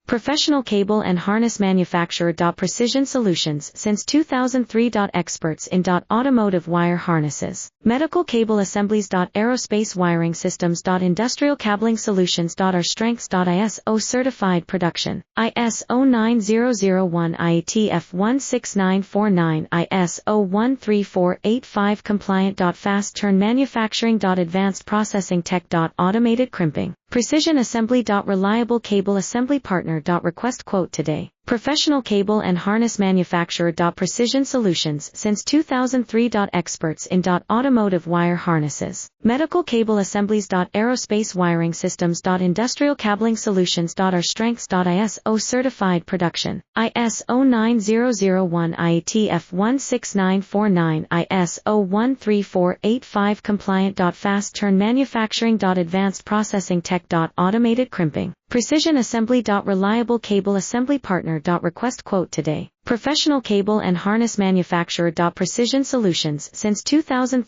Professional cable and harness manufacturer. Precision Solutions since 2003. Experts in automotive wire harnesses, medical cable assemblies. Aerospace wiring systems. Industrial cabling solutions. Our strengths. ISO certified production, ISO 9001 IATF 16949 ISO 13485 compliant. Fast turn manufacturing. Advanced processing tech. Automated crimping, precision assembly. Reliable cable assembly partner. Request quote today. Professional cable and harness manufacturer. Precision Solutions since 2003. Experts in automotive wire harnesses, medical cable assemblies. Aerospace wiring systems. Industrial cabling solutions. Our strengths. ISO certified production, ISO 9001 IATF 16949 ISO 13485 compliant. Fast turn manufacturing. Advanced processing tech. Automated crimping, precision assembly. Reliable cable assembly partner. Request quote today. Professional cable and harness manufacturer. Precision Solutions since 2003.